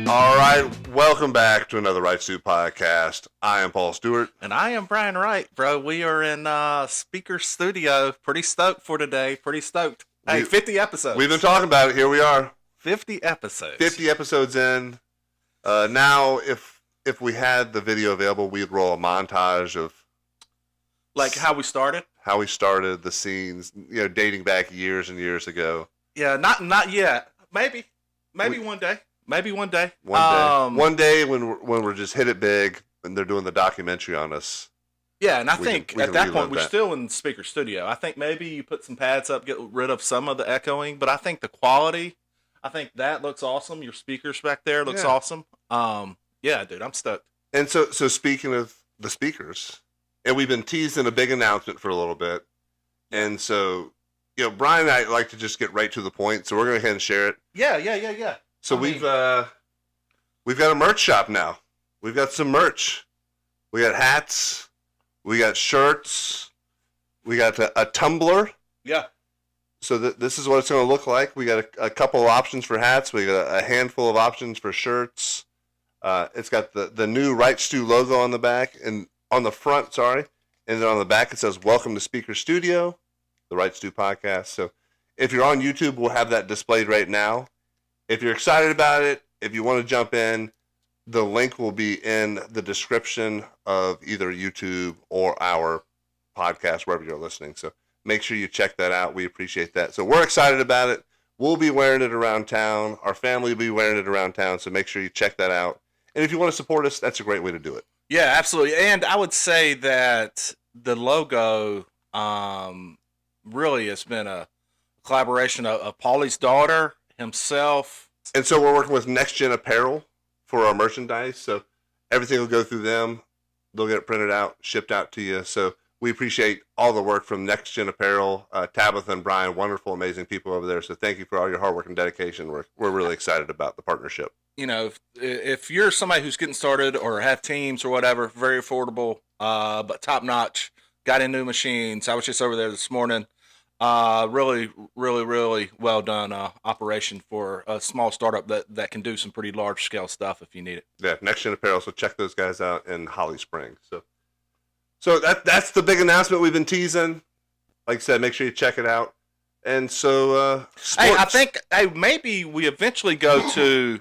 All right, welcome back to another WrightStew Podcast. I am Paul Stewart. And I am Brian Wright, bro. We are in Speaker Studio. Pretty stoked for today. Pretty stoked. Hey, 50 episodes. We've been talking about it. Here we are. 50 episodes. 50 episodes in. Now, if we had the video available, we'd roll a montage of... Like how we started? How we started, the scenes, dating back years and years ago. Yeah, not yet. Maybe one day. Maybe one day. One day when we're just hit it big and they're doing the documentary on us. Yeah, and I think at that point we're still in Speaker Studio. I think maybe you put some pads up, get rid of some of the echoing, but I think the quality, I think that looks awesome. Your speakers back there looks awesome. Yeah, dude, I'm stoked. And so speaking of the speakers, and we've been teasing a big announcement for a little bit, and so Brian and I like to just get right to the point, so we're going to go ahead and share it. Yeah. So we've got a merch shop now. We've got some merch. We got hats. We got shirts. We got a tumbler. Yeah. So this is what it's going to look like. We got a couple of options for hats. We got a handful of options for shirts. It's got the new WrightStew logo on the back and on the front. Sorry, and then on the back it says "Welcome to Speaker Studio, the WrightStew Podcast." So if you're on YouTube, we'll have that displayed right now. If you're excited about it, if you want to jump in, the link will be in the description of either YouTube or our podcast, wherever you're listening. So make sure you check that out. We appreciate that. So we're excited about it. We'll be wearing it around town. Our family will be wearing it around town. So make sure you check that out. And if you want to support us, that's a great way to do it. Yeah, absolutely. And I would say that the logo really has been a collaboration of Paulie's daughter, himself. And so we're working with Next Gen Apparel for our merchandise. So everything will go through them. They'll get it printed out, shipped out to you. So we appreciate all the work from Next Gen Apparel, Tabitha and Brian, wonderful, amazing people over there. So thank you for all your hard work and dedication. We're really excited about the partnership. If you're somebody who's getting started or have teams or whatever, very affordable, but top notch, got in new machines. I was just over there this morning. Really, really, really well done operation for a small startup that can do some pretty large scale stuff if you need it. Yeah, Next Gen Apparel. So check those guys out in Holly Springs. So that's the big announcement we've been teasing. Like I said, make sure you check it out. And so, sports. Hey, I think maybe we eventually go to.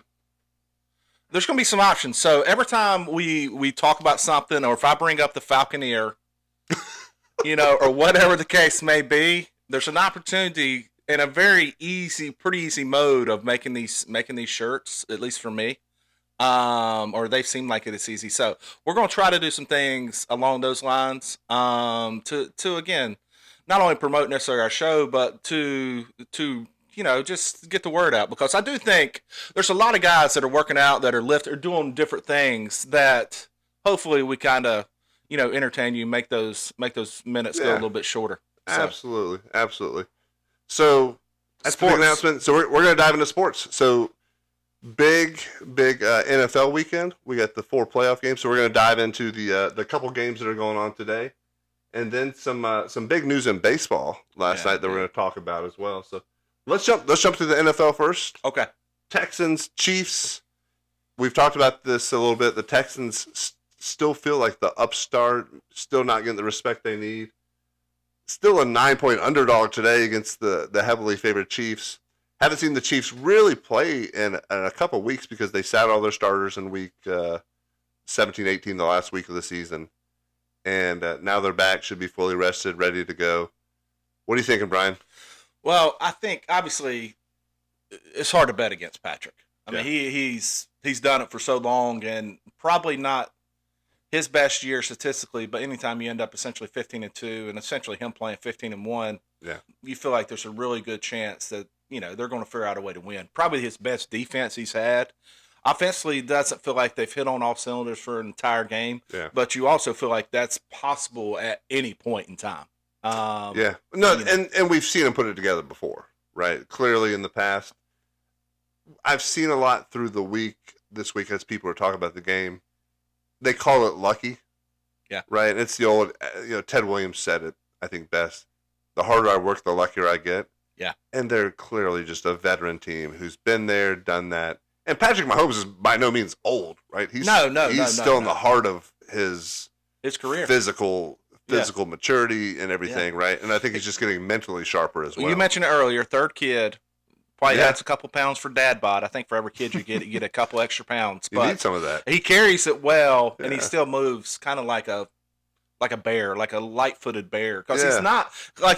There's going to be some options. So every time we talk about something, or if I bring up the Falconeer, or whatever the case may be, there's an opportunity in a very pretty easy mode of making these shirts, at least for me. Or they seem like it is easy. So we're going to try to do some things along those lines, to again, not only promote necessarily our show, but to just get the word out, because I do think there's a lot of guys that are working out, that are doing different things that hopefully we kind of, entertain you, make those minutes go a little bit shorter. So. Absolutely. So that's the big announcement. So we're going to dive into sports. So big NFL weekend. We got the 4 playoff games. So we're going to dive into the couple games that are going on today, and then some big news in baseball last night that we're going to talk about as well. So let's jump to the NFL first. Okay. Texans, Chiefs. We've talked about this a little bit. The Texans still feel like the upstart, still not getting the respect they need. Still a 9-point underdog today against the heavily favored Chiefs. Haven't seen the Chiefs really play in a couple weeks because they sat all their starters in week 17, 18, the last week of the season. And now they're back, should be fully rested, ready to go. What are you thinking, Brian? Well, I think, obviously, it's hard to bet against Patrick. I mean, he's done it for so long, and probably not his best year statistically, but anytime you end up essentially 15-2 and essentially him playing 15-1, you feel like there's a really good chance that, they're going to figure out a way to win. Probably his best defense he's had. Offensively, doesn't feel like they've hit on all cylinders for an entire game, but you also feel like that's possible at any point in time. And we've seen him put it together before, right? Clearly in the past. I've seen a lot through the week, this week, as people are talking about the game. They call it lucky. Yeah. Right? And it's the old, Ted Williams said it, I think, best. The harder I work, the luckier I get. Yeah. And they're clearly just a veteran team who's been there, done that. And Patrick Mahomes is by no means old, right? He's still in the heart of his career, physical maturity and everything, right? And I think he's just getting mentally sharper as well. You mentioned it earlier, third kid. Probably adds a couple pounds for dad bod. I think for every kid you get a couple extra pounds. You need some of that. He carries it well, and he still moves kind of like a bear, like a light-footed bear. Because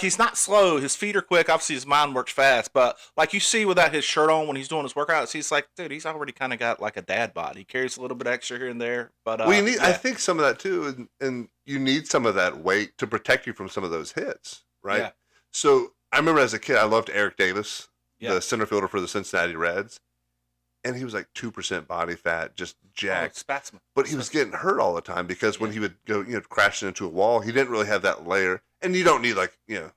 he's not slow. His feet are quick. Obviously, his mind works fast. But like you see without his shirt on when he's doing his workouts, he's like, dude, he's already kind of got like a dad bod. He carries a little bit extra here and there. But you need, I think, some of that too, and you need some of that weight to protect you from some of those hits, right? Yeah. So I remember as a kid, I loved Eric Davis. The center fielder for the Cincinnati Reds, and he was like 2% body fat, just jacked. But he was getting hurt all the time because when he would go, crashing into a wall, he didn't really have that layer. And you don't need you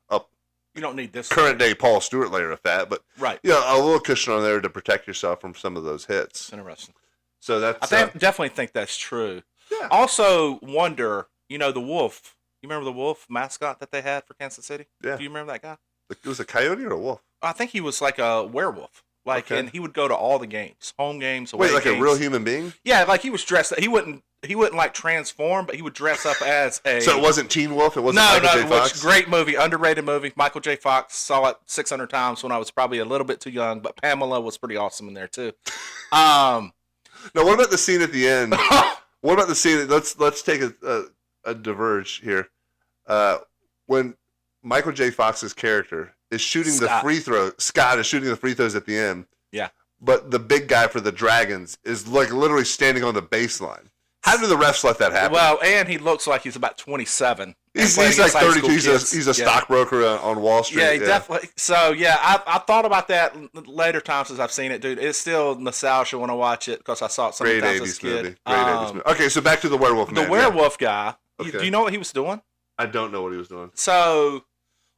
don't need this current day Paul Stewart layer of fat, but a little cushion on there to protect yourself from some of those hits. It's interesting. So that's definitely think that's true. Yeah. Also wonder, the wolf. You remember the wolf mascot that they had for Kansas City? Yeah. Do you remember that guy? It was a coyote or a wolf? I think he was like a werewolf. And he would go to all the games, home games, away games. A real human being? Yeah, like he was dressed. He wouldn't like transform, but he would dress up as a. So it wasn't Teen Wolf. It wasn't Michael J. Fox. Great movie, underrated movie. Michael J. Fox, saw it 600 times when I was probably a little bit too young, but Pamela was pretty awesome in there too. Now, what about the scene at the end? What about the scene? Let's take a diverge here. When Michael J. Fox's character is shooting the free throw. Scott is shooting the free throws at the end. Yeah. But the big guy for the Dragons is like literally standing on the baseline. How do the refs let that happen? Well, and he looks like he's about 27. He's like 32. He's a stockbroker on Wall Street. Yeah, definitely. So, I thought about that later times as I've seen it, dude. It's still nostalgia when I watch it because I saw it so many times as a kid. Great 80s movie. Okay, so back to the werewolf man. The werewolf guy. Okay. Do you know what he was doing? I don't know what he was doing. So,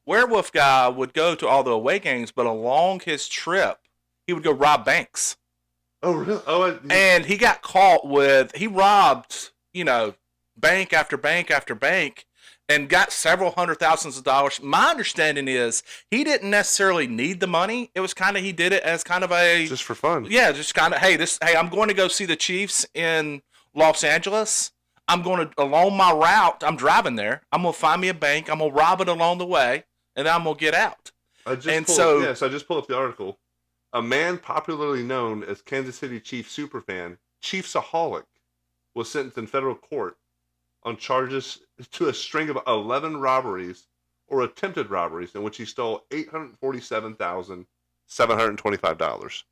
werewolf guy would go to all the away games, but along his trip, he would go rob banks. Oh, really? And he got caught he robbed, bank after bank after bank and got several $100,000s. My understanding is he didn't necessarily need the money. It was kind of, he did it as kind of just for fun. Yeah, just kind of, hey, I'm going to go see the Chiefs in Los Angeles. I'm going to, along my route, I'm driving there. I'm going to find me a bank. I'm going to rob it along the way. And then I'm going to get out. So I just pulled up the article. A man popularly known as Kansas City Chiefs superfan, Chiefsaholic, was sentenced in federal court on charges to a string of 11 robberies or attempted robberies in which he stole $847,725.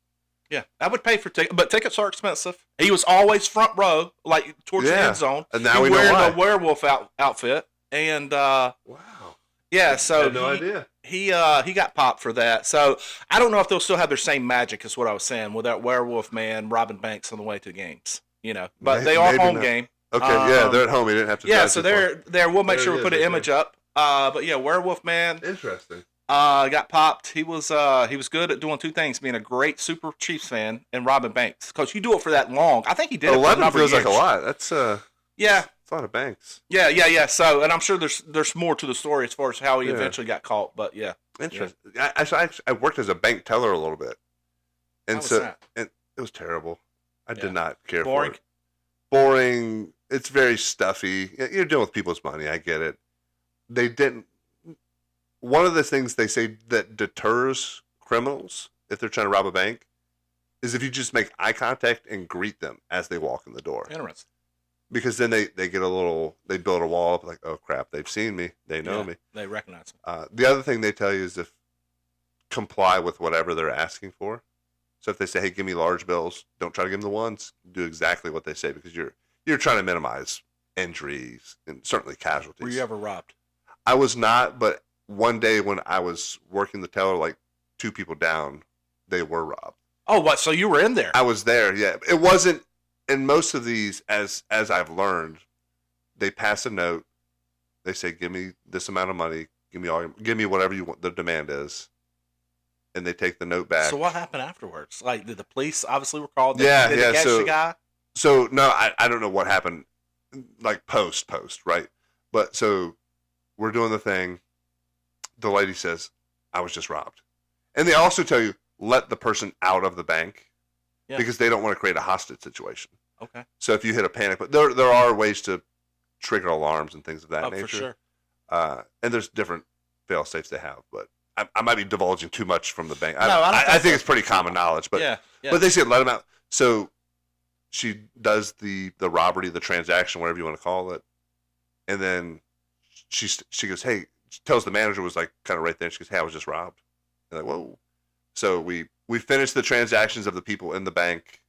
Yeah, I would pay for tickets, but tickets are expensive. He was always front row, like towards the end zone. And now we know why. Wearing a werewolf outfit. And, wow. Yeah, so I had no idea. He got popped for that. So I don't know if they'll still have their same magic, is what I was saying, with that werewolf man robbing banks on the way to games. But they are home game. Okay, they're at home. He didn't have to. Yeah, so they're there. We'll make sure we put an image up. But yeah, werewolf man. Interesting. Got popped. He was good at doing two things: being a great Super Chiefs fan and robbing banks. Because you do it for that long. I think he did. 11 feels like a lot. That's yeah. It's a lot of banks. Yeah. So, and I'm sure there's more to the story as far as how he eventually got caught. But yeah, interesting. Yeah. I worked as a bank teller a little bit, and and it was terrible. I did not care for it. Boring. It's very stuffy. You're dealing with people's money. I get it. They didn't. One of the things they say that deters criminals if they're trying to rob a bank is if you just make eye contact and greet them as they walk in the door. Interesting. Because then they get they build a wall up like, oh crap, they've seen me, they know me, they recognize me. The other thing they tell you is comply with whatever they're asking for. So if they say, hey, give me large bills, don't try to give them the ones. Do exactly what they say because you're trying to minimize injuries and certainly casualties. Were you ever robbed? I was not, but one day when I was working the teller, like 2 people down, they were robbed. Oh, what? So you were in there? I was there. Yeah, it wasn't. In most of these, as I've learned, they pass a note. They say, "Give me this amount of money. Give me whatever you want. The demand is," and they take the note back. So what happened afterwards? Like, did the police obviously were called? Did they catch the guy? So no, I don't know what happened. Like post, right? But so we're doing the thing. The lady says, "I was just robbed." And they also tell you, let the person out of the bank Yeah. because they don't want to create a hostage situation. Okay. So if you hit a panic, but there are ways to trigger alarms and things of that Oh, nature. for sure. And there's different fail safes they have, but I might be divulging too much from the bank. No, I think so. it's pretty common knowledge, but Yeah. but they said let them out. So she does the robbery, the transaction, whatever you want to call it, and then she goes, hey, she tells the manager was like kind of right there. She goes, hey, I was just robbed. And like, whoa. So we finished the transactions of the people in the bank.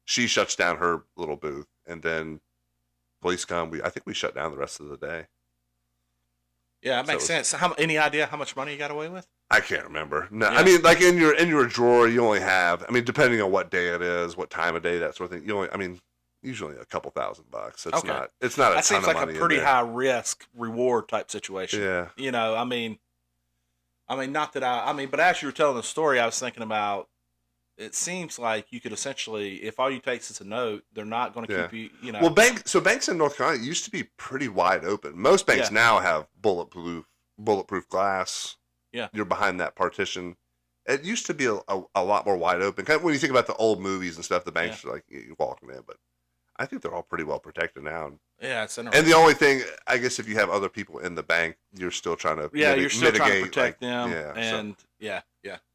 She shuts down her little booth, and then police come. I think we shut down the rest of the day. Yeah, it makes sense. Any idea how much money you got away with? I can't remember. No, Yeah. I mean, like in your drawer, you only have. I mean, depending on what day it is, what time of day, that sort of thing. Usually a couple $1,000. It's not. It's not a that ton seems of like money a pretty in there. high risk reward type situation. Yeah. I mean, not that but as you were telling the story, I was thinking about. It seems like you could essentially, if all you take is a note, they're not going to keep you. You know. Well, banks in North Carolina used to be pretty wide open. Most banks now have bulletproof glass. Yeah. You're behind that partition. It used to be a lot more wide open. Kind of when you think about the old movies and stuff, the banks are like you're walking in, but I think they're all pretty well protected now. Yeah, it's interesting. And the only thing, I guess, if you have other people in the bank, you're still trying to you're still mitigate, trying to protect them. Yeah, and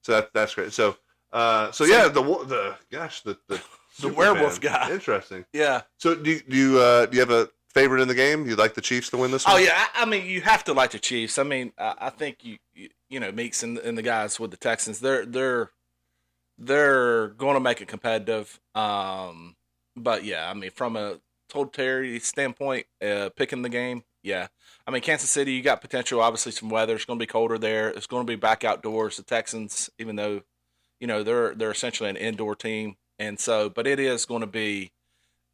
so that's great. So yeah, the werewolf guy. Interesting. Yeah. So do you have a favorite in the game? You'd like the Chiefs to win this one? Oh yeah, I mean you have to like the Chiefs. I mean I think you know Meeks and the guys with the Texans, they're going to make it competitive. But yeah, I mean from a totality standpoint, picking the game, yeah. I mean Kansas City, you got potential. Obviously some weather. It's going to be colder there. It's going to be back outdoors. The Texans, even though they're essentially an indoor team, and so but it is going to be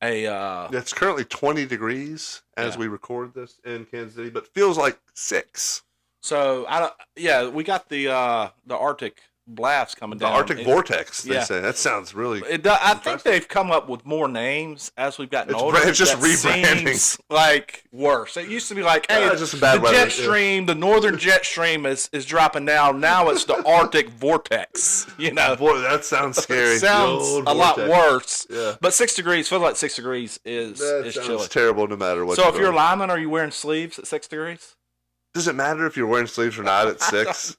it's currently 20 degrees as we record this in Kansas City, but feels like 6. So we got the Arctic blast coming down. The Arctic vortex. They say that sounds really. I think they've come up with more names as we've gotten older. It's just rebranding. Seems like worse. It used to be like, hey, just bad the weather. jet stream, the northern jet stream is dropping down. Now it's the Arctic vortex. Boy, that sounds scary. It sounds a lot worse. Yeah. But 6 degrees, feels like 6 degrees is chilly. It's terrible no matter what. So if you're a lineman, are you wearing sleeves at 6 degrees? Does it matter if you're wearing sleeves or not at 6?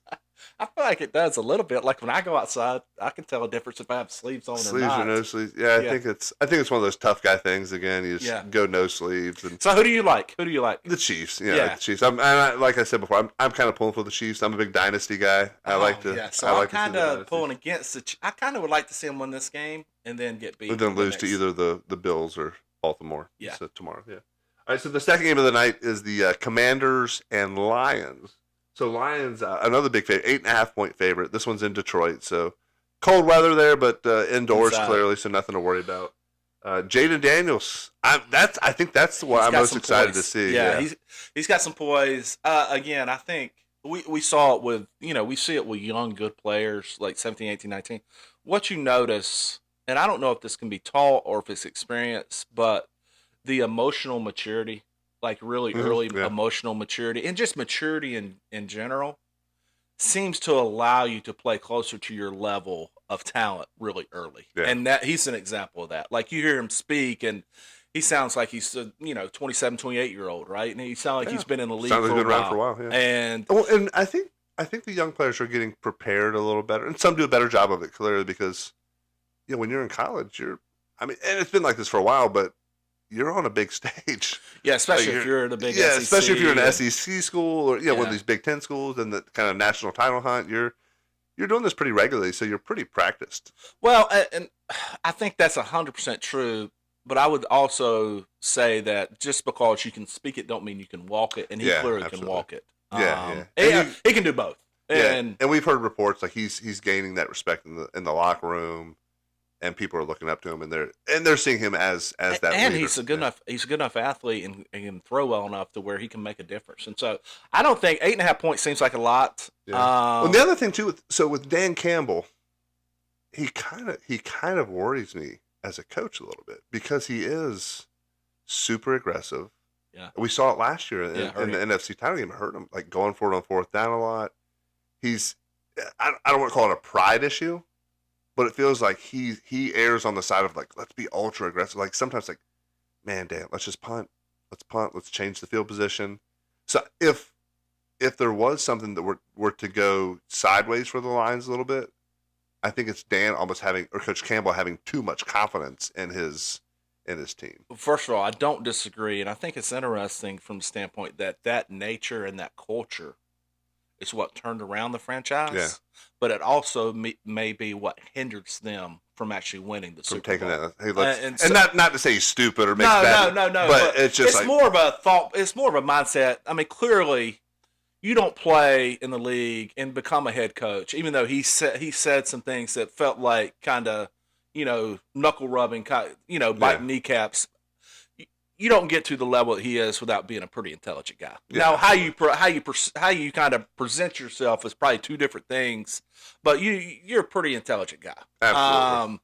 I feel like it does a little bit. Like when I go outside, I can tell a difference if I have sleeves on or not. Sleeves or no sleeves? Yeah, I think it's one of those tough guy things. Again, you just go no sleeves. And so who do you like? The Chiefs. Like the Chiefs. Like I said before, I'm kind of pulling for the Chiefs. I'm a big dynasty guy. I like to. Yeah, so I'm kind of pulling against the. I kind of would like to see them win this game and then get beat. And then lose to either the Bills or Baltimore. Yeah. So tomorrow. Yeah. All right. So the second game of the night is the Commanders and Lions. So Lions, another big favorite, 8.5-point favorite. This one's in Detroit, so cold weather there, but indoors clearly, so nothing to worry about. Jaden Daniels, I think that's what I'm most excited to see. Yeah, he's got some poise. Again, I think we saw it with we see it with young good players like 17, 18, 19. What you notice, and I don't know if this can be taught or if it's experience, but the emotional maturity. Like really early emotional maturity and just maturity in general seems to allow you to play closer to your level of talent really early. Yeah. And that he's an example of that. Like you hear him speak and he sounds like he's a 27, 28-year-old, right? And he sounds like he's been in the league for a while. Yeah. And I think the young players are getting prepared a little better, and some do a better job of it clearly because when you're in college, and it's been like this for a while, but you're on a big stage. Yeah, especially if you're in a big SEC. Especially if you're in an SEC school or one of these Big Ten schools and the kind of national title hunt. You're doing this pretty regularly, so you're pretty practiced. Well, and I think that's 100% true. But I would also say that just because you can speak it, don't mean you can walk it, and he clearly can walk it. He can do both. And we've heard reports like he's gaining that respect in the locker room. And people are looking up to him, and they're seeing him as that. And leader. he's a good enough athlete, and can throw well enough to where he can make a difference. And so I don't think 8.5 points seems like a lot. Yeah. Well, the other thing too, with Dan Campbell, he kind of worries me as a coach a little bit because he is super aggressive. Yeah, we saw it last year in the NFC title game. It hurt him, like going for it on fourth down a lot. I don't want to call it a pride issue, but it feels like he errs on the side of like, let's be ultra aggressive. Like sometimes like, man, Dan, let's just punt. Let's punt. Let's change the field position. So if there was something that were to go sideways for the Lions a little bit, I think it's Dan almost having, or Coach Campbell having too much confidence in his team. First of all, I don't disagree, and I think it's interesting from the standpoint that nature and that culture is what turned around the franchise. Yeah. But it also may be what hinders them from actually winning the Super Bowl. That. Hey, and not to say he's stupid or makes bad. No. But it's just like, more of a thought. It's more of a mindset. I mean, clearly, you don't play in the league and become a head coach, even though he said some things that felt like kind of, knuckle rubbing, biting kneecaps. You don't get to the level that he is without being a pretty intelligent guy. Yeah. Now, how you kind of present yourself is probably two different things, but you're a pretty intelligent guy. Absolutely.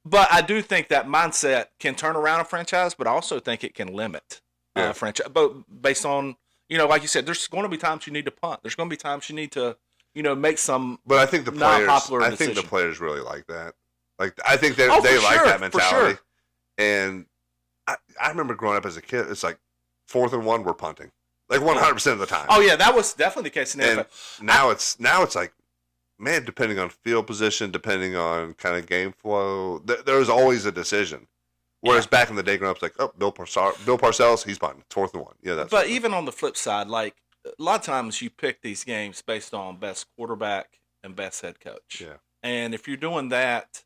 But I do think that mindset can turn around a franchise, but I also think it can limit a franchise. But based on, like you said, there's going to be times you need to punt. There's going to be times you need to, make some. But I think the players really like that. Like I think they like that mentality. Sure. And I remember growing up as a kid, it's like 4th and 1, we're punting, like 100% of the time. Oh yeah, that was definitely the case in the NFL. Now it's like, man, depending on field position, depending on kind of game flow, there's always a decision. Whereas back in the day, growing up, it's like, oh, Bill Parcells, he's punting, 4th and 1. Yeah, that's. But even on the flip side, like a lot of times you pick these games based on best quarterback and best head coach. Yeah. And if you're doing that.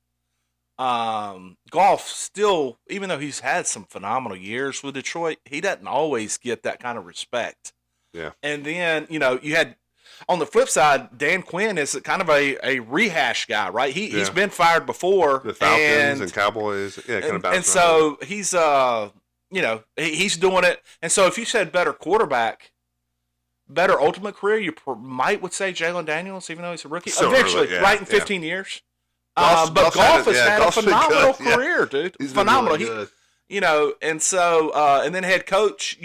Goff still, even though he's had some phenomenal years with Detroit, he doesn't always get that kind of respect. Yeah. And then, you had on the flip side, Dan Quinn is kind of a rehash guy, right? He's been fired before. The Falcons and Cowboys. Yeah, kind of bounced and so he's he's doing it. And so if you said better quarterback, better ultimate career, you would say Jalen Daniels, even though he's a rookie. So eventually, early, right in 15 years. But Goff has had a phenomenal career, dude. He's phenomenal. Really good. And so, and then head coach,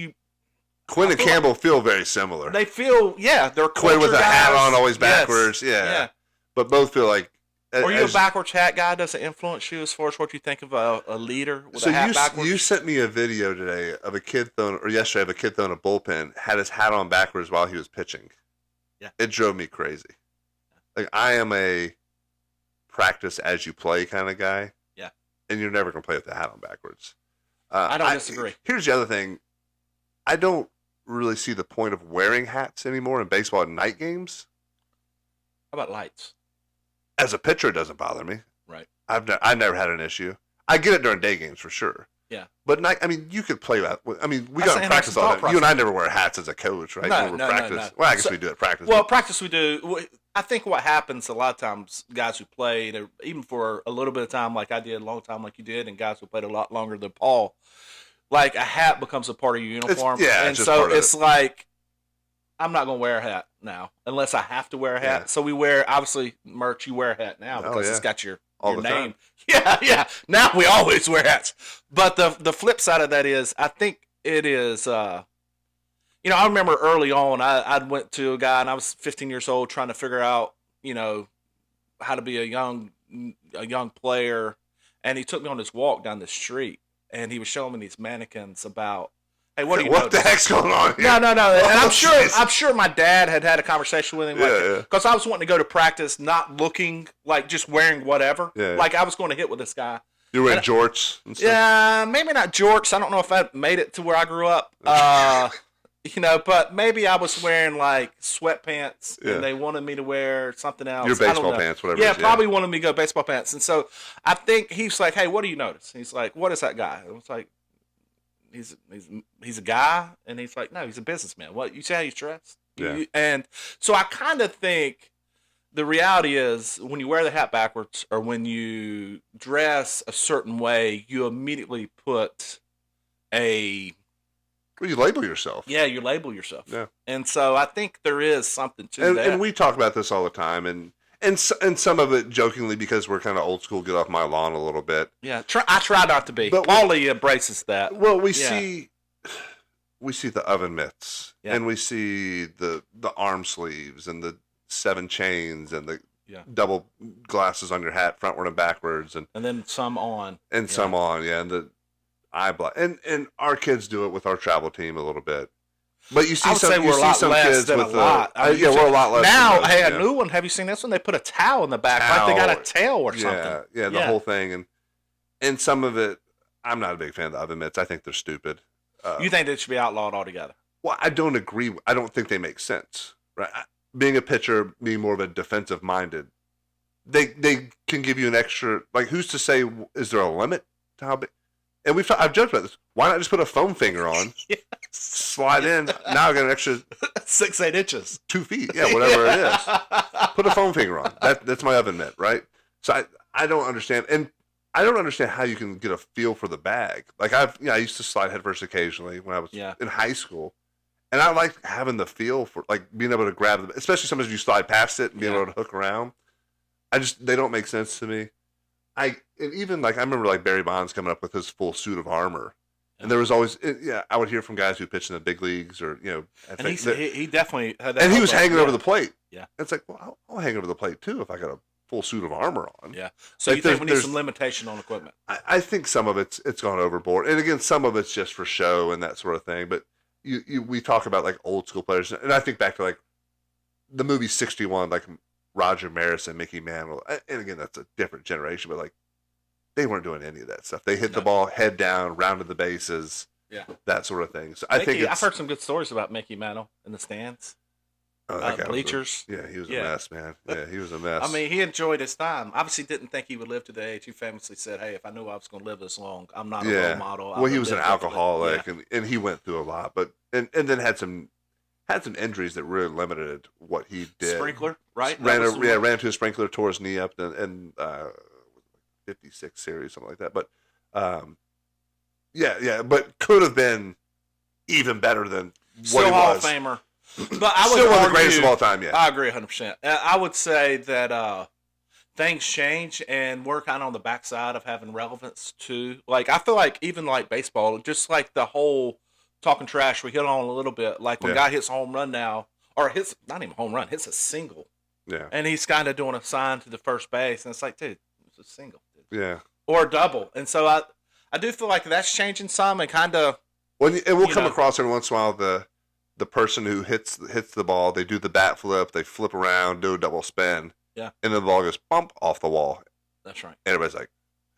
Quinn and Campbell feel very similar. They feel, they're Quinn with a hat on, always Yes. backwards, yeah. But both feel like. Are you a backwards hat guy? Does it influence you as far as what you think of a leader with a hat backwards? You sent me a video today of a kid yesterday of a kid throwing a bullpen, had his hat on backwards while he was pitching. Yeah. It drove me crazy. Like, I am a practice as you play kind of guy. Yeah. And you're never going to play with the hat on backwards. I don't disagree. Here's the other thing. I don't really see the point of wearing hats anymore in baseball at night games. How about lights? As a pitcher, it doesn't bother me. Right. I've never had an issue. I get it during day games for sure. Yeah. But night, I mean, you could play that. I mean, we got to practice all that. You and I never wear hats as a coach, right? No. Well, I guess we do at practice. Well, practice we do. I think what happens a lot of times, guys who play, even for a little bit of time like I did, a long time like you did, and guys who played a lot longer than Paul, like a hat becomes a part of your uniform. And so it's like, I'm not going to wear a hat now unless I have to wear a hat. Yeah. So we wear, obviously, merch, you wear a hat now because it's got your name. Time. Yeah. Now we always wear hats. But the flip side of that is, I think it is, I remember early on, I went to a guy and I was 15 years old trying to figure out, how to be a young player. And he took me on this walk down the street and he was showing me these mannequins about, hey, what do you know? What the heck's going on here? No. And I'm sure my dad had a conversation with him. Because I was wanting to go to practice not looking like just wearing whatever. Yeah. Like I was going to hit with this guy. You were wearing jorts and stuff? Yeah, maybe not jorts. I don't know if I made it to where I grew up. But maybe I was wearing like sweatpants and they wanted me to wear something else. Your baseball pants, whatever. Yeah, probably wanted me to go baseball pants. And so I think he's like, hey, what do you notice? He's like, what is that guy? I was like, he's a guy, and he's like, no, he's a businessman. What, you see how he's dressed? Yeah. And so I kind of think the reality is when you wear the hat backwards or when you dress a certain way, you immediately put you label yourself. Yeah, you label yourself. Yeah. And so I think there is something to that. And we talk about this all the time, and some of it jokingly because we're kind of old school, get off my lawn a little bit. Yeah, I try not to be. But Paulie embraces that. Well, we see the oven mitts, and we see the arm sleeves and the 7 chains and the double glasses on your hat, frontward and backwards, and then some on, some on, and the eye block, and our kids do it with our travel team a little bit. But you see, I would say we're a lot less than a lot. We're a lot less. Now, a new one. Have you seen this one? They put a towel in the back, like they got a tail or something. Yeah, the whole thing, and some of it, I'm not a big fan of the oven mitts. I think they're stupid. You think they should be outlawed altogether? Well, I don't agree. I don't think they make sense. Right? Being a pitcher, being more of a defensive minded, they can give you an extra. Like, who's to say? Is there a limit to how big? And I've joked about this. Why not just put a foam finger on, slide in? Now I got an extra 6-8 inches, 2 feet, whatever it is. Put a foam finger on. That's my oven mitt, right? So I don't understand, and I don't understand how you can get a feel for the bag. Like I used to slide headfirst occasionally when I was in high school, and I like having the feel for like being able to grab them, especially sometimes you slide past it and being able to hook around. They don't make sense to me. And even like I remember like Barry Bonds coming up with his full suit of armor, and there was always I would hear from guys who pitched in the big leagues or and he definitely had that, and he was hanging over the plate. Yeah, it's like, well, I'll hang over the plate too if I got a full suit of armor on. Yeah, so you think we need some limitation on equipment? I think some of it's gone overboard, and again, some of it's just for show and that sort of thing. But we talk about like old school players, and I think back to like the movie 61, like Roger Maris and Mickey Mantle, and again, that's a different generation, but like they weren't doing any of that stuff. They hit the ball head down, rounded the bases, that sort of thing. So I think I've heard some good stories about Mickey Mantle in the stands, bleachers. He was a mess, man. Yeah, he was a mess. I mean, he enjoyed his time. Obviously, didn't think he would live to the age. He famously said, "Hey, if I knew I was going to live this long, I'm not a role model." Well, he was an alcoholic, and he went through a lot, but and then had some injuries that really limited what he did. Sprinkler, right? Ran into a sprinkler, tore his knee up, and 56 series, something like that. But but could have been even better than what he was. Hall of Famer. But I would still one of the greatest of all time. Yeah, I agree 100%. I would say that things change, and we're kind of on the backside of having relevance too. Like I feel like even like baseball, just like the whole talking trash we hit on a little bit. Like when a guy hits a home run now, or hits not even a home run, hits a single. Yeah, and he's kind of doing a sign to the first base, and it's like, dude, it's a single. Yeah, or a double, and so I do feel like that's changing some, and kind of. Well, it will come across every once in a while the person who hits the ball, they do the bat flip, they flip around, do a double spin, and then the ball goes bump off the wall. That's right. And everybody's like,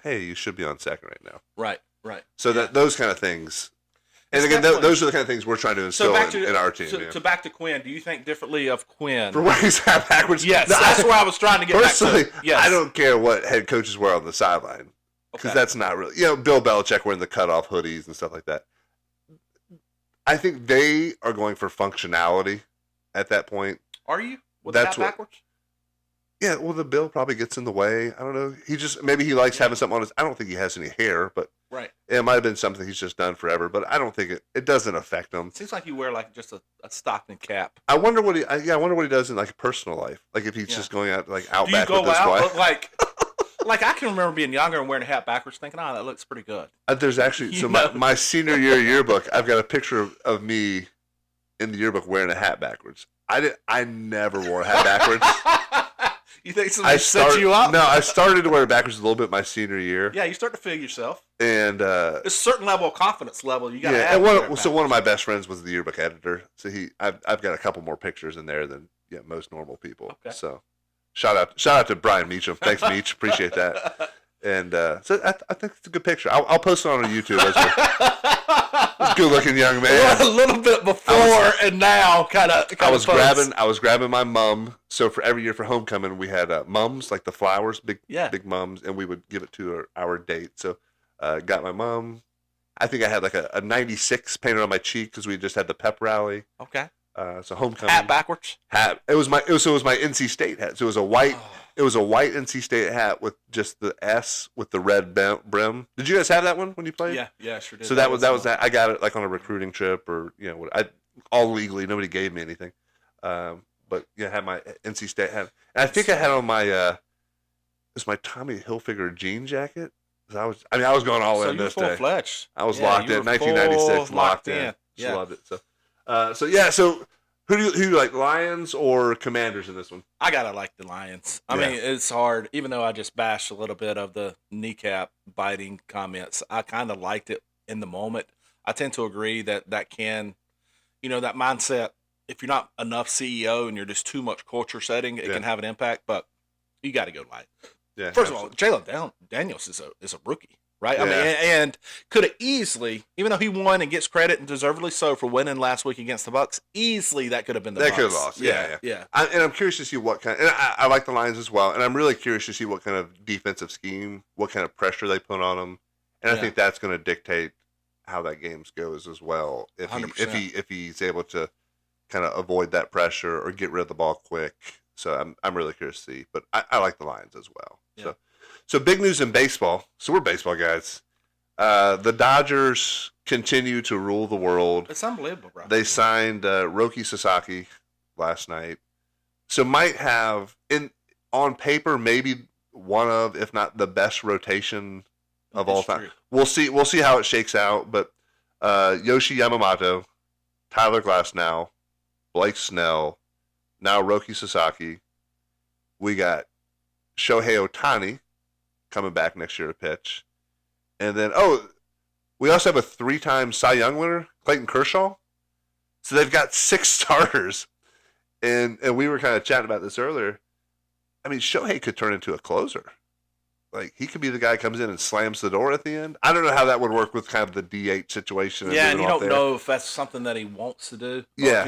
"Hey, you should be on second right now." Right. So that those kind of things, and again, those are the kind of things we're trying to instill in our team. So back to Quinn. Do you think differently of Quinn for wearing his hat backwards? Yes, that's where I was trying to get. Personally, back to. Yes. I don't care what head coaches wear on the sideline because that's not really Bill Belichick wearing the cutoff hoodies and stuff like that. I think they are going for functionality at that point. Are you? With that backwards? Yeah, well, the bill probably gets in the way. I don't know. Maybe he likes having something on his. I don't think he has any hair, but it might have been something he's just done forever. But I don't think it doesn't affect him. It seems like you wear like just a Stockton cap. I wonder what I wonder what he does in like a personal life. Like if he's just going out like out back with his wife. Like I can remember being younger and wearing a hat backwards, thinking, "Oh, that looks pretty good." There's actually my senior year yearbook. I've got a picture of me in the yearbook wearing a hat backwards. I never wore a hat backwards. You think somebody set you up? No, I started to wear it backwards a little bit my senior year. Yeah, you start to feel yourself. And there's a certain level of confidence level you got to have. And so one of my best friends was the yearbook editor. So I've got a couple more pictures in there than most normal people. Okay. So. Shout out to Brian Meacham. Thanks, Meach. Appreciate that. And so I think it's a good picture. I'll post it on YouTube. As a good-looking young man. A little bit before and now, kind of. I was grabbing my mum. So for every year for homecoming, we had mums like the flowers, big mums, and we would give it to our date. So got my mum. I think I had like a 96 painted on my cheek because we just had the pep rally. Okay. So homecoming hat backwards. It was my NC State hat. So it was a white NC State hat with just the S with the red brim. Did you guys have that one when you played? Yeah, sure did. So that was that. I got it like on a recruiting trip or all legally. Nobody gave me anything. But I had my NC State hat, and I think I had on my it was my Tommy Hilfiger jean jacket. I was going all in this day. I was locked in 1996, locked in. Yeah. Just loved it. So Who do you like, Lions or Commanders in this one? I gotta like the Lions. I mean, it's hard. Even though I just bashed a little bit of the kneecap biting comments, I kind of liked it in the moment. I tend to agree that can, that mindset. If you're not enough CEO and you're just too much culture setting, it can have an impact. But you got to go Lions. Yeah. First of all, Jalen Daniels is a rookie. Right, I mean, and could have easily, even though he won and gets credit and deservedly so for winning last week against the Bucks, easily that could have been the Bucks. They could have lost. Yeah. And I'm curious to see what kind. And I like the Lions as well. And I'm really curious to see what kind of defensive scheme, what kind of pressure they put on them. And I think that's going to dictate how that game goes as well. If he's able to kind of avoid that pressure or get rid of the ball quick. So I'm really curious to see. But I like the Lions as well. Yeah. So big news in baseball. So we're baseball guys. The Dodgers continue to rule the world. It's unbelievable, bro. They signed Roki Sasaki last night. So might have, on paper, maybe one of, if not the best rotation of all time. We'll see how it shakes out. But Yoshi Yamamoto, Tyler Glasnow, Blake Snell, now Roki Sasaki. We got Shohei Ohtani coming back next year to pitch. And then, we also have a 3-time Cy Young winner, Clayton Kershaw. So they've got 6 starters. And we were kind of chatting about this earlier. I mean, Shohei could turn into a closer. Like, he could be the guy who comes in and slams the door at the end. I don't know how that would work with kind of the DH situation. Yeah, and you don't know if that's something that he wants to do. Yeah.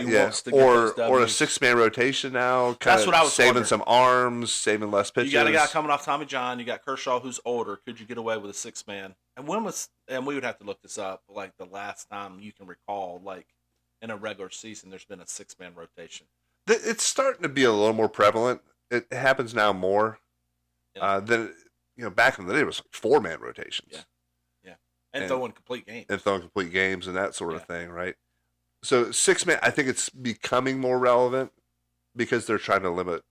Or a 6-man rotation now. That's what I was saving wondering. Some arms, saving less pitches. You got a guy coming off Tommy John. You got Kershaw, who's older. Could you get away with a 6-man? And we would have to look this up, like the last time you can recall, like in a regular season, there's been a 6-man rotation. It's starting to be a little more prevalent. It happens now more than. Back in the day, it was like 4-man rotations. Yeah. And throwing complete games. And that sort of thing, right? So 6-man, I think it's becoming more relevant because they're trying to limit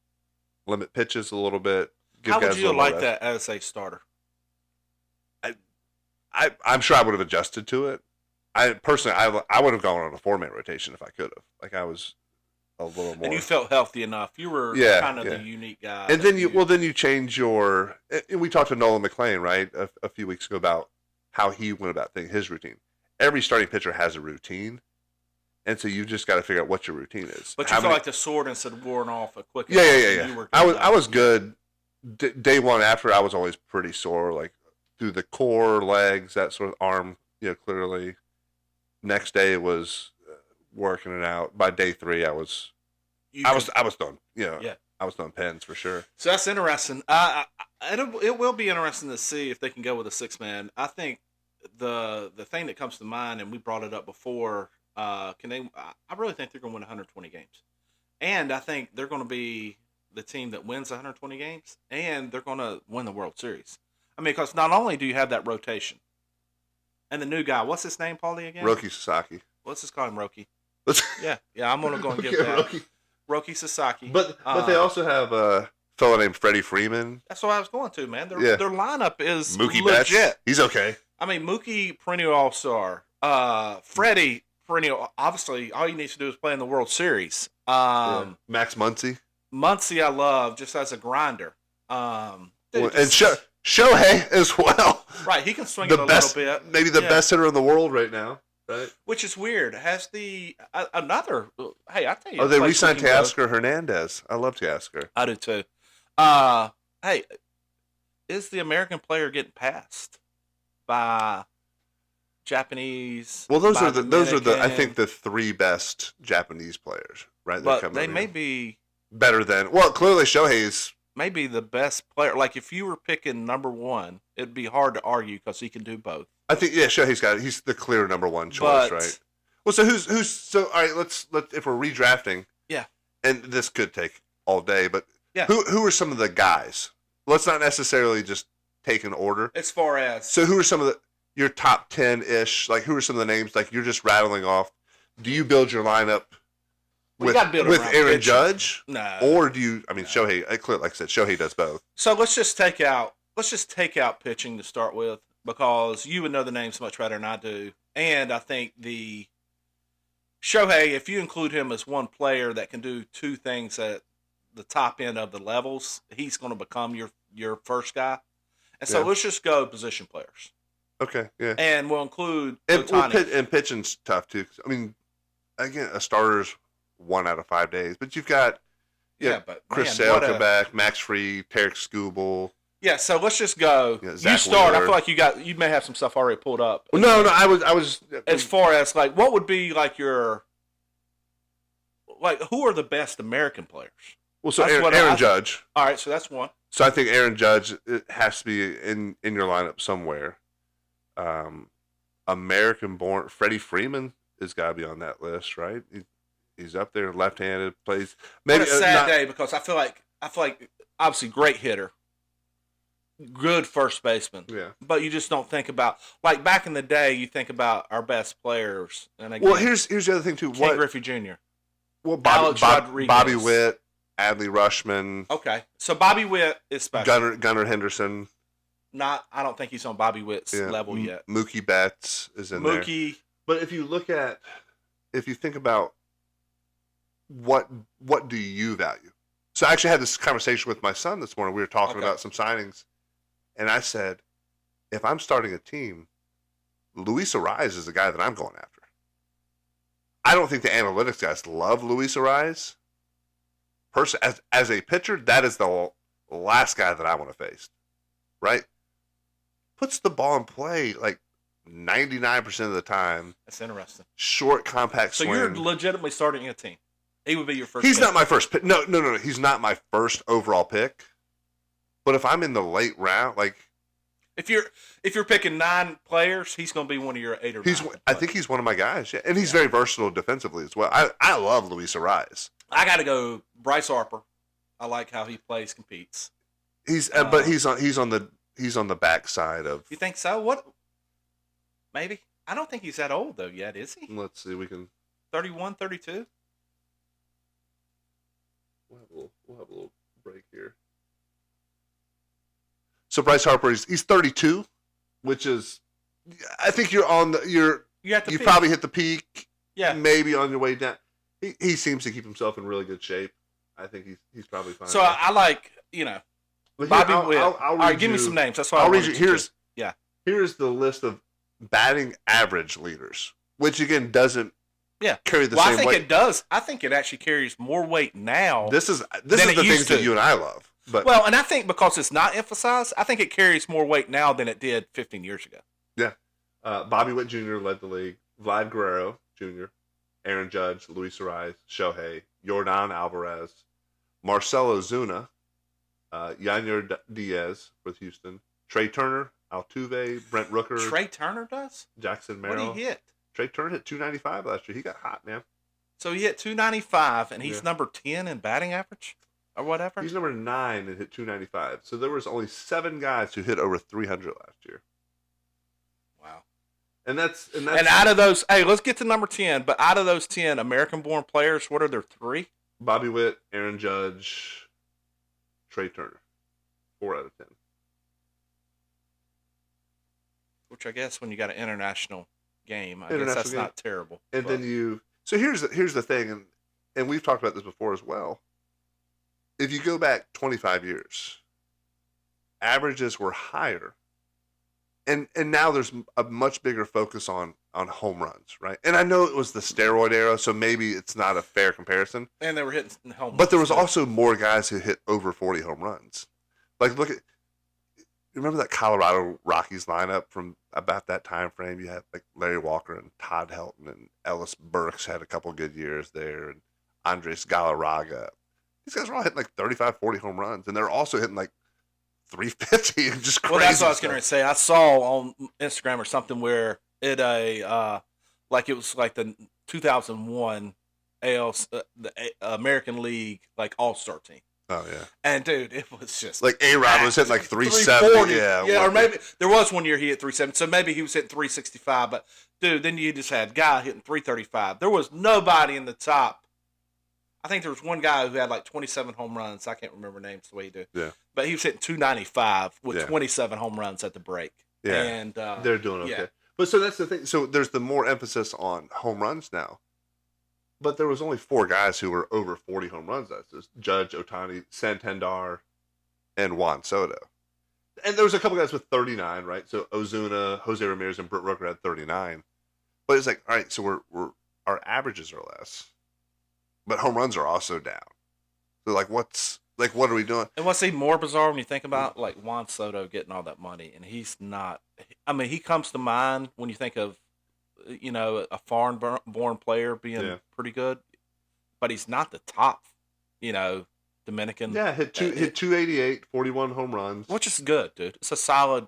pitches a little bit. How would you like that as a starter? I'm sure I would have adjusted to it. I would have gone on a 4-man rotation if I could have. Like, I was a little more. And you felt healthy enough. You were kind of the unique guy. And then you change your. And we talked to Nolan McLean, right, a few weeks ago about how he went about his routine. Every starting pitcher has a routine, and so you just got to figure out what your routine is. But you feel like the sword instead of worn off a quick. Yeah. I was good. Day one after, I was always pretty sore, like through the core, legs, that sort of arm. Clearly. Next day it was working it out. By day 3, I was done. I was done pens for sure. So that's interesting. It will be interesting to see if they can go with a 6-man. I think the thing that comes to mind, and we brought it up before, I really think they're going to win 120 games, and I think they're going to be the team that wins 120 games, and they're going to win the World Series. I mean, because not only do you have that rotation, and the new guy, what's his name, Paulie, again? Roki Sasaki. Let's just call him Roki. Yeah, I'm going to go and give that. Roki Sasaki. But they also have a fellow named Freddie Freeman. That's what I was going to, man. Their lineup is Mookie legit. Betts. He's okay. I mean, Mookie, perennial all-star. Freddie, perennial. Obviously, all you need to do is play in the World Series. Max Muncy. Muncy I love just as a grinder. And Shohei as well. Right, he can swing it a little bit. Maybe the best hitter in the world right now. Right. Which is weird. Has another? Hey, I tell you. Oh, they re-signed Teoscar Hernandez. I love Teoscar. I do too. Hey, is the American player getting passed by Japanese? Well, those are the I think the 3 best Japanese players, right? But they may be better than. Well, clearly Shohei's maybe the best player. Like if you were picking number 1, it'd be hard to argue because he can do both. I think he's the clear number 1 choice, right? Well, so who's so all right, let's if we're redrafting. Yeah. And this could take all day, but who are some of the guys? Let's not necessarily just take an order. As far as so who are some of your top 10-ish, like who are some of the names like you're just rattling off? Do you build your lineup with Aaron Judge? No. Or do you Shohei, like I said, Shohei does both. So let's just take out pitching to start with. Because you would know the names much better than I do. And I think the Shohei, if you include him as one player that can do two things at the top end of the levels, he's going to become your first guy. And so let's just go position players. Okay, yeah. And we'll include Ohtani. And pitching's tough, too. I mean, again, a starter's 1 out of 5 days. But you've got but Chris Sale come back, Max Fried, Tarek Skubal. Yeah, so let's just go. You start. Wheeler. I feel like you may have some stuff already pulled up. Well, no, I was. As far as like, what would be like your, like, who are the best American players? Well, so Aaron Judge. All right, so that's one. So I think Aaron Judge has to be in your lineup somewhere. American-born Freddie Freeman has got to be on that list, right? He's up there, left-handed, plays. Maybe what a sad day because I feel like obviously great hitter, good first baseman. Yeah. But you just don't think about like back in the day. You think about our best players, and again, well, here's the other thing too. Ken Griffey Jr. Well, Bobby Witt, Adley Rushman. Okay, so Bobby Witt is special. Gunnar Henderson. I don't think he's on Bobby Witt's level yet. Mookie Betts is in there. But if you think about what do you value? So I actually had this conversation with my son this morning. We were talking about some signings, and I said, if I'm starting a team, Luis Arraez is the guy that I'm going after. I don't think the analytics guys love Luis Arraez. As a pitcher, that is the last guy that I want to face, right? Puts the ball in play like 99% of the time. That's interesting. Short, compact swing. So you're legitimately starting a team. He would be your first. He's not my first pick. No. He's not my first overall pick. But if I'm in the late round, like if you're picking 9 players, he's going to be one of your 8 or 9. I think he's one of my guys. Yeah, and he's very versatile defensively as well. I love Luis Arraez. I got to go Bryce Harper. I like how he plays, competes. But he's on the backside of. You think so? What? Maybe. I don't think he's that old though yet, is he? Let's see. We can. 31, 32. We'll have a little break here. So Bryce Harper, he's 32, which is, I think you're you probably hit the peak. Yeah. Maybe on your way down. He seems to keep himself in really good shape. I think he's probably fine. So I like, Bobby Witt. All right, give me some names. That's why I'll read you. Here's the list of batting average leaders, which again doesn't carry the same weight. I think it does. I think it actually carries more weight now. This is the things that you and I love. But and I think because it's not emphasized, I think it carries more weight now than it did 15 years ago. Yeah. Bobby Witt Jr. led the league. Vlad Guerrero Jr., Aaron Judge, Luis Arraez, Shohei, Yordan Alvarez, Marcelo Zuna, Yanyer Diaz with Houston, Trey Turner, Altuve, Brent Rooker. Trey Turner does? Jackson Merrill. What did he hit? Trey Turner hit 295 last year. He got hot, man. So he hit 295, and he's number 10 in batting average? Or whatever? He's number 9 and hit 295. So there was only 7 guys who hit over 300 last year. Wow. And that's out of those, hey, let's get to number 10. But out of those 10 American-born players, what are there 3? Bobby Witt, Aaron Judge, Trey Turner. 4 out of 10. Which I guess when you got an international game, I guess that's not terrible. And then so here's the thing, and we've talked about this before as well. If you go back 25 years, averages were higher. And now there's a much bigger focus on home runs, right? And I know it was the steroid era, so maybe it's not a fair comparison. And they were hitting home runs. But there was also more guys who hit over 40 home runs. Like, remember that Colorado Rockies lineup from about that time frame? You had like Larry Walker and Todd Helton and Ellis Burks had a couple good years there, and Andres Galarraga. These guys were all hitting like 35, 40 home runs, and they're also hitting like 350 and just crazy. Well, that's what I was going to say. I saw on Instagram or something where it it was like the 2001 the American League like All-Star team. Oh yeah. And dude, it was just like A-Rod was hitting like 370. Yeah, or maybe there was one year he hit 370. So maybe he was hitting 365. But dude, then you just had a guy hitting 335. There was nobody in the top. I think there was one guy who had like 27 home runs. I can't remember names the way he did. Yeah. But he was hitting 295 with 27 home runs at the break. Yeah. And they're doing okay. Yeah. But so that's the thing. So there's the more emphasis on home runs now. But there was only 4 guys who were over 40 home runs. That's Judge, Ohtani, Santander, and Juan Soto. And there was a couple guys with 39, right? So Ozuna, Jose Ramirez, and Brooke Rooker had 39. But it's like, all right, so we're our averages are less, but home runs are also down. So what are we doing? And what's even more bizarre when you think about like Juan Soto getting all that money, and he's not. I mean, he comes to mind when you think of, a foreign-born player being pretty good, but he's not the top, Dominican. Yeah, hit 288, 41 home runs, which is good, dude. It's a solid,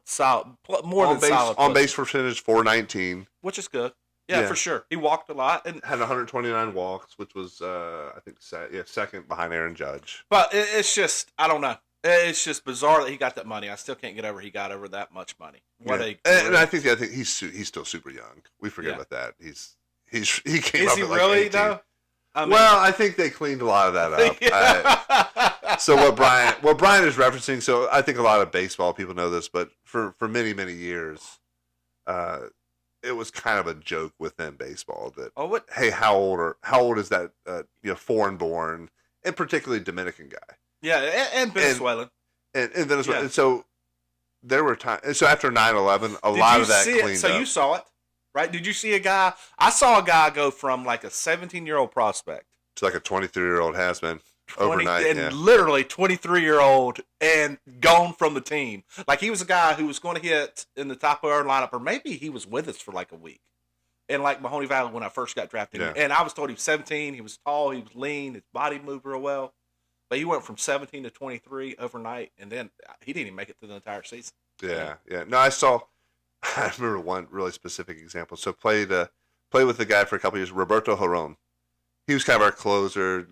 more than solid. On base percentage 419, which is good. Yeah, for sure. He walked a lot and had 129 walks, which was I think second behind Aaron Judge. But it's just, I don't know. It's just bizarre that he got that money. I still can't get over he got over that much money. And I think he's still super young. We forget about that. He came up. Is he like really 18. though? I think they cleaned a lot of that up. So what Brian is referencing. So I think a lot of baseball people know this, but for many years, it was kind of a joke within baseball that hey, how old is that foreign born and particularly Dominican guy? Yeah, and Venezuelan. And Venezuela. And so there were times. So after 9/11, a lot of that cleaned up. So you saw it, right? Did you see a guy? I saw a guy go from like a 17-year-old prospect to like a 23-year-old has-been overnight. And literally 23-year-old and gone from the team. Like he was a guy who was going to hit in the top of our lineup, or maybe he was with us for like a week. And like Mahoney Valley when I first got drafted. Yeah. And I was told he was 17. He was tall. He was lean. His body moved real well. But he went from 17 to 23 overnight, and then he didn't even make it through the entire season. Yeah. No, I remember one really specific example. So played with the guy for a couple years, Roberto Giron. He was kind of our closer,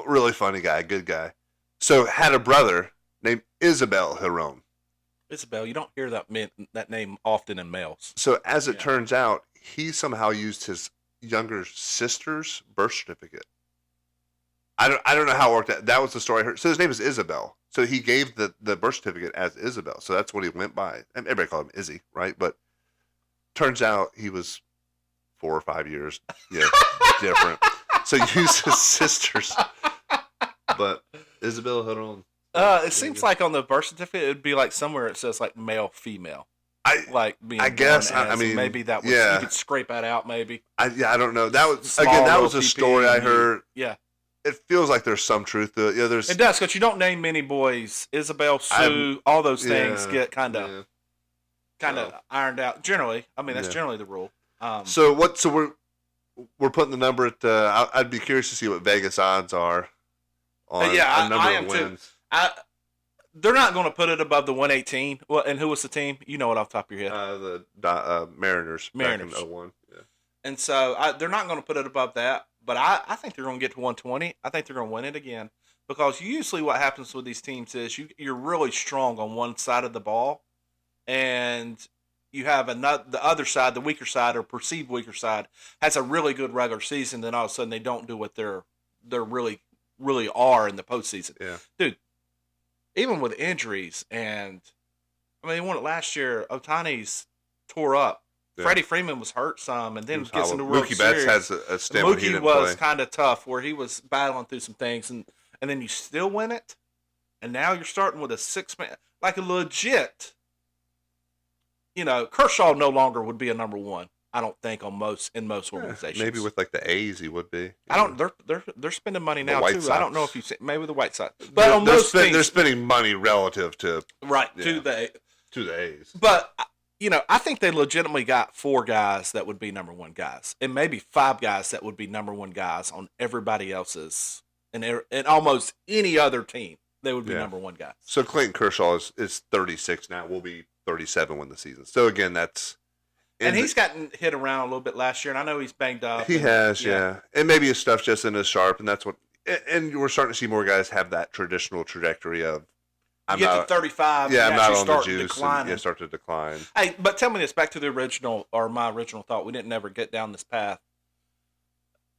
really funny guy, good guy. So had a brother named Isabel Giron. Isabel, you don't hear that name often in males. So as it turns out, he somehow used his younger sister's birth certificate. I don't know how it worked out. That was the story I heard. So his name is Isabel. So he gave the birth certificate as Isabel. So that's what he went by. And everybody called him Izzy, right? But turns out he was 4 or 5 years different. So he used his sister's. But Isabel Giron. It seems like on the birth certificate, it would be like somewhere it says like male, female. I guess. I mean, maybe that was, you could scrape that out. Maybe. I don't know. That was a story I heard. Yeah. It feels like there's some truth to it. Yeah, it does, because you don't name many boys. Isabel, Sue, all those things get kind of ironed out. Generally, I mean that's generally the rule. So we're putting the number at. I'd be curious to see what Vegas odds are on a number of wins. Too. They're not going to put it above the 118. Well, and who was the team? You know it off the top of your head. The Mariners. Back in 01. Yeah. And so they're not going to put it above that. But I think they're going to get to 120. I think they're going to win it again. Because usually what happens with these teams is you're really strong on one side of the ball. And you have the other side, the weaker side or perceived weaker side, has a really good regular season. Then all of a sudden they don't do what they're really, really are in the postseason. Yeah. Dude, even with injuries, and I mean, they won it last year. Ohtani's tore up. Yeah. Freddie Freeman was hurt some, and then gets into the World Mookie Series. Betts has a stint when he didn't was kind of tough, where he was battling through some things, and then you still win it, and now you're starting with a 6-man, like a legit. Kershaw no longer would be a number one. I don't think in most organizations. Maybe with like the A's, he would be. They're spending money now too. Sox. I don't know if you maybe the White Sox, but they're spending money relative to to the A's, but. I think they legitimately got 4 guys that would be number one guys, and maybe 5 guys that would be number one guys on everybody else's, and almost any other team, they would be number one guys. So Clayton Kershaw is 36 now. Will be 37 when the season. So again, that's and he's gotten hit around a little bit last year, and I know he's banged up. He has, and maybe his stuff's just in as sharp, and that's what. And we're starting to see more guys have that traditional trajectory of. You get to 35, I'm not on the juice, and start to decline. Hey, but tell me this, back to the original, or my original thought, we didn't ever get down this path.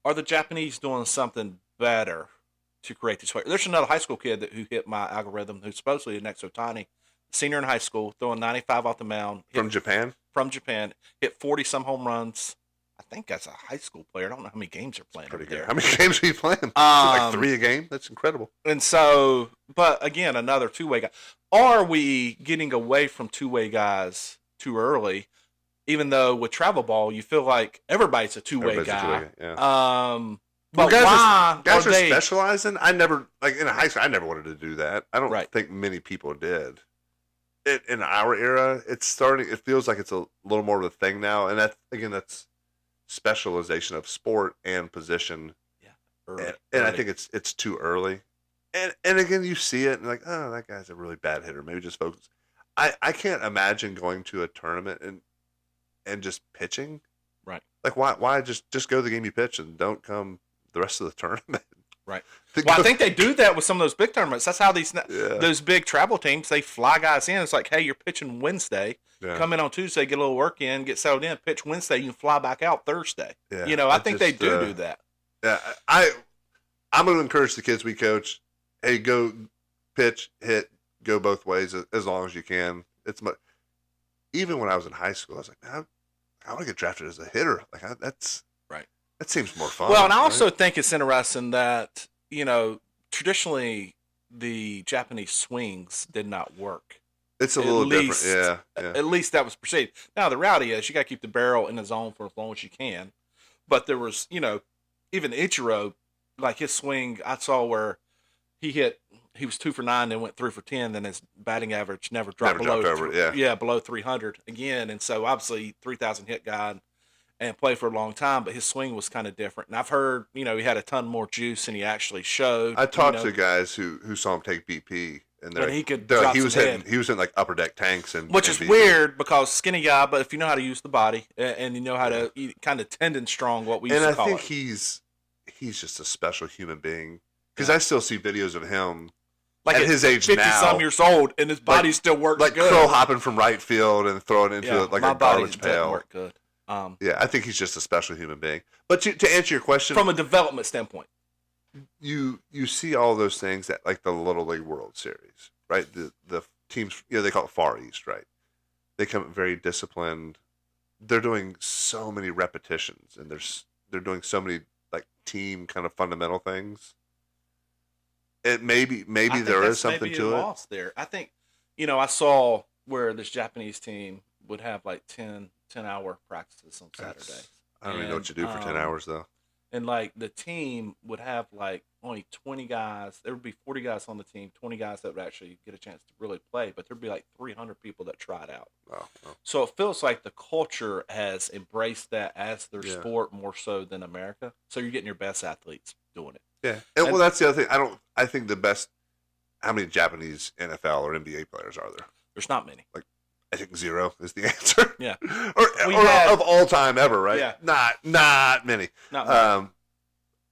Are the Japanese doing something better to create this way? There's another high school kid who hit my algorithm, who's supposedly the next Ohtani, senior in high school, throwing 95 off the mound. From Japan? From Japan. Hit 40-some home runs. I think as a high school player, I don't know how many games they're playing Pretty over good. there. How many games are you playing? Like 3 a game? That's incredible. And so, but again, another two-way guy. Are we getting away from two-way guys too early? Even though with travel ball, you feel like everybody's a two-way guy. But guys are specializing. I never, like in high school, I never wanted to do that. I don't think many people did. In our era, it's starting. It feels like it's a little more of a thing now, and that's specialization of sport and position. Yeah, early. And I think it's too early. And again, you see it and like, oh, that guy's a really bad hitter. Maybe just focus. I can't imagine going to a tournament and just pitching. Right. Like why just go to the game you pitch and don't come the rest of the tournament. Right. Well, I think they do that with some of those big tournaments. That's how those big travel teams, they fly guys in. It's like, hey, you're pitching Wednesday. Yeah. Come in on Tuesday, get a little work in, get settled in, pitch Wednesday, you can fly back out Thursday. Yeah, I think they do that. Yeah, I'm going to encourage the kids we coach, hey, go pitch, hit, go both ways as long as you can. Even when I was in high school, I was like, man, I want to get drafted as a hitter. Like that's right. That seems more fun. Well, and I also think it's interesting that, traditionally the Japanese swings did not work. It's a little different. Yeah. At least that was perceived. Now, the reality is you got to keep the barrel in the zone for as long as you can. But there was, even Ichiro, like his swing, I saw where he was 2 for 9 and went 3 for 10. Then his batting average never dropped below 300 again. And so obviously 3,000 hit guy and played for a long time, but his swing was kind of different. And I've heard, he had a ton more juice than he actually showed. I talked to guys who saw him take BP. And he could drop his head. He was in like upper deck tanks which is weird because skinny guy, but if you know how to use the body and you know how to kind of tendon strong, what we used to call it. And I think he's just a special human being because I still see videos of him like at his age 50 now, 50-some years old, and his body still works like good. crow hopping from right field and throwing it into like a garbage pail. Work good. I think he's just a special human being. But to answer your question, from a development standpoint. You see all those things at like the Little League World Series, right? The teams, they call it Far East, right? They come very disciplined. They're doing so many repetitions, and they're doing so many like team kind of fundamental things. It maybe there is something to it. Lost there. I think, I saw where this Japanese team would have like 10-hour practices on Saturdays. I don't even know what you do for 10 hours though. And, like, the team would have, like, only 20 guys. There would be 40 guys on the team, 20 guys that would actually get a chance to really play. But there would be, like, 300 people that tried out. Wow. So it feels like the culture has embraced that as their sport more so than America. So you're getting your best athletes doing it. Yeah. And that's the other thing. I think the best – how many Japanese NFL or NBA players are there? There's not many. Like, I think 0 is the answer. Yeah. or of all time ever, right? Yeah. Not many. Not many.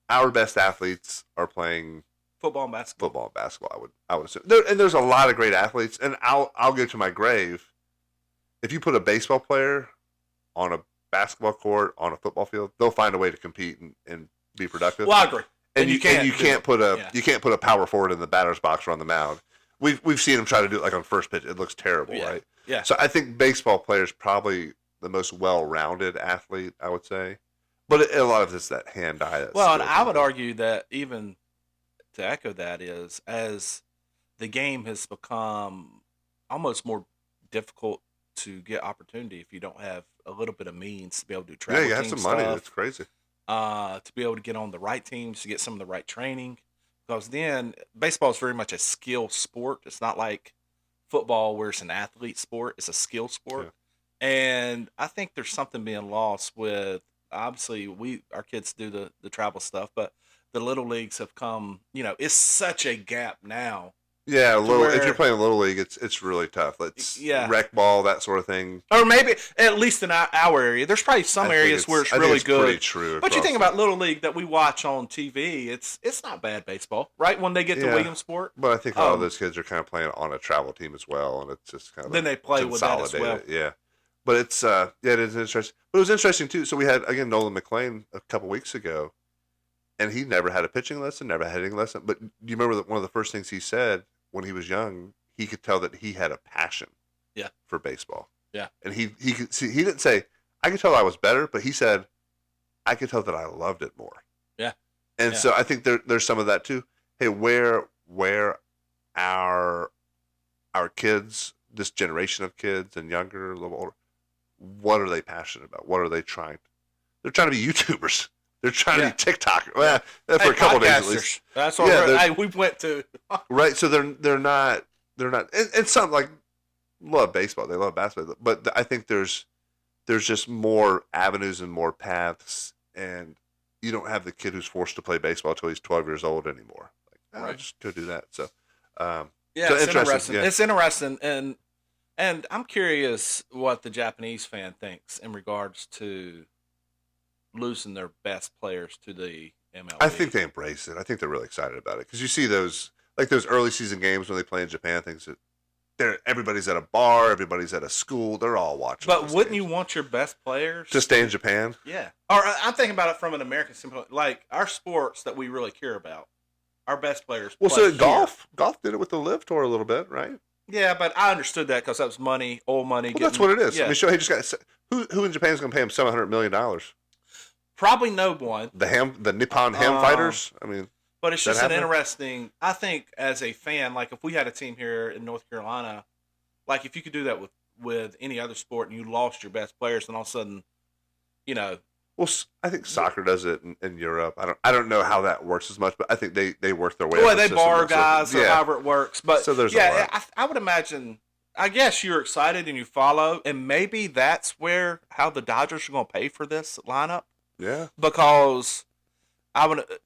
Our best athletes are playing football and basketball. Football and basketball, I would assume. And there's a lot of great athletes, and I'll go to my grave. If you put a baseball player on a basketball court, on a football field, they'll find a way to compete and be productive. Well, I agree. And you can't put a power forward in the batter's box or on the mound. We've seen them try to do it like on first pitch. It looks terrible, right? Yeah. So I think baseball players probably the most well-rounded athlete, I would say. But a lot of it's that hand-eye. Well, and I would argue that even to echo that is as the game has become almost more difficult to get opportunity if you don't have a little bit of means to be able to do travel. Yeah, you have some money. That's crazy. To be able to get on the right teams, to get some of the right training. Because then baseball is very much a skill sport. It's not like football where it's an athlete sport. It's a skill sport. Yeah. And I think there's something being lost with, obviously, our kids do the travel stuff, but the little leagues have come, it's such a gap now. Yeah, if you're playing Little League, it's really tough. Rec ball, that sort of thing. Or maybe, at least in our area. There's probably some areas where it's really good. Pretty true. But you think about Little League that we watch on TV, it's not bad baseball, right? When they get to Williamsport. But I think all of those kids are kind of playing on a travel team as well, and it's just kind of then they play with that as well. Yeah. But it's it is interesting. But it was interesting too. So we had again Nolan McLean a couple weeks ago, and he never had a pitching lesson, never had a hitting lesson. But do you remember that one of the first things he said when he was young? He could tell that he had a passion, for baseball. Yeah, and he could see. He didn't say I could tell I was better, but he said I could tell that I loved it more. Yeah. And so I think there's some of that too. Hey, where our kids, this generation of kids and younger, a little older, what are they passionate about? What are they trying? They're trying to be YouTubers. They're trying to be TikTokers. Well, for a couple of days at least. That's what we went to. Right. So they're not, and some like love baseball. They love basketball. But I think there's just more avenues and more paths, and you don't have the kid who's forced to play baseball until he's 12 years old anymore. Like, I'll just go do that. So, it's interesting. Yeah. It's interesting, and I'm curious what the Japanese fan thinks in regards to losing their best players to the MLB. I think they embrace it. I think they're really excited about it because you see those early season games when they play in Japan. Things that everybody's at a bar, everybody's at a school, they're all watching. But wouldn't you want your best players to stay in Japan? Yeah. Or I'm thinking about it from an American standpoint, like our sports that we really care about. Our best players. Well, so golf did it with the Live Tour a little bit, right? Yeah, but I understood that because that was money, old money. Well, that's what it is. Yeah. I mean, Shohei just got who in Japan is going to pay him $700 million? Probably no one. The Nippon Ham Fighters. I mean, but it's just an interesting. I think as a fan, like if we had a team here in North Carolina, like if you could do that with any other sport and you lost your best players, and all of a sudden, Well, I think soccer does it in Europe. I don't know how that works as much, but I think they work their way. Well, they borrow guys or however it works. But so there's I would imagine. I guess you're excited and you follow, and maybe that's how the Dodgers are going to pay for this lineup. Yeah, because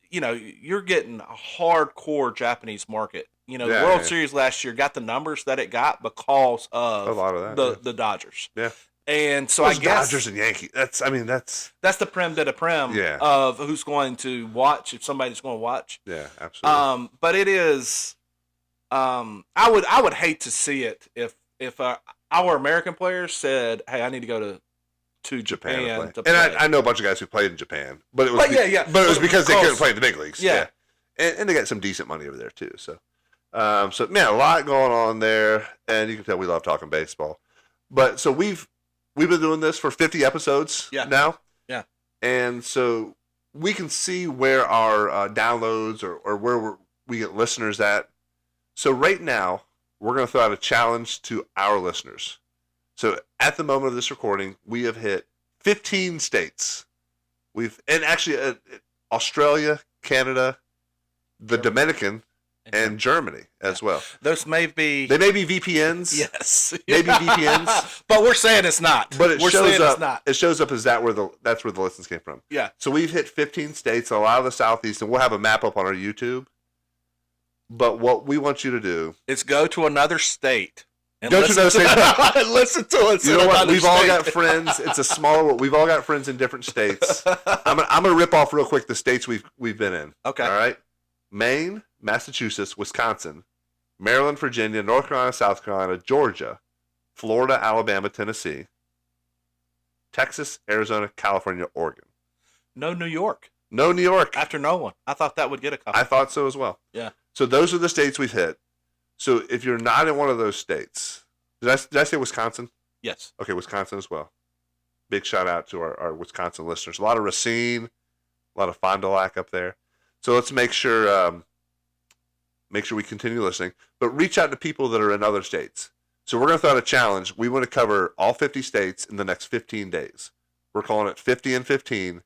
you're getting a hardcore Japanese market. The World Series last year got the numbers that it got because of a lot of that, the Dodgers. Yeah. And so I guess Dodgers and Yankees. That's the prem de la prem of who's going to watch, if somebody's going to watch. Yeah, absolutely. But it is. I would hate to see it if our American players said, "Hey, I need to go to Japan to play." And I know a bunch of guys who played in Japan, but it was but it was because they couldn't play in the big leagues. Yeah. And they got some decent money over there too. So, man, a lot going on there, and you can tell we love talking baseball. But so we've been doing this for 50 episodes now. Yeah. And so we can see where our downloads or where we get listeners at. So right now, we're going to throw out a challenge to our listeners. So at the moment of this recording, we have hit 15 states. And actually Australia, Canada, the Dominican, and Germany as well. Those may be VPNs. Yes. Maybe VPNs. But we're saying it's not. But we're saying it's not. It shows up as that's where the listens came from. Yeah. So we've hit 15 states, a lot of the Southeast, and we'll have a map up on our YouTube. But what we want you to do is go to another state. And listen to us. You know what? We've all got friends. It's a smaller world. We've all got friends in different states. I'm gonna rip off real quick the states we've been in. Okay. All right. Maine, Massachusetts, Wisconsin, Maryland, Virginia, North Carolina, South Carolina, Georgia, Florida, Alabama, Tennessee, Texas, Arizona, California, Oregon. No New York. No New York. After no one. I thought that would get a couple. I thought so as well. Yeah. So those are the states we've hit. So if you're not in one of those states, did I say Wisconsin? Yes. Okay, Wisconsin as well. Big shout out to our Wisconsin listeners. A lot of Racine, a lot of Fond du Lac up there. So let's make sure we continue listening, but reach out to people that are in other states. So we're going to throw out a challenge. We want to cover all 50 states in the next 15 days. We're calling it 50 and 15.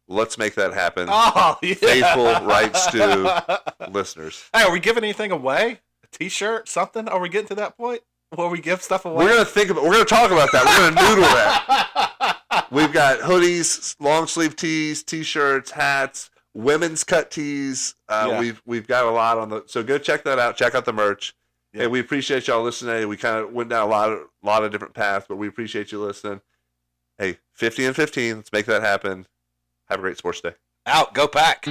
Let's make that happen. Oh, yeah. Faithful WrightStew listeners. Hey, are we giving anything away? A T-shirt? Something? Are we getting to that point where we give stuff away? We're going to talk about that. We're going to noodle that. We've got hoodies, long sleeve tees, T-shirts, hats, women's cut tees. We've got a lot on so go check that out. Check out the merch. Yeah. Hey, we appreciate y'all listening. We kind of went down a lot of different paths, but we appreciate you listening. Hey, 50 and 15. Let's make that happen. Have a great sports day. Out. Go Pack.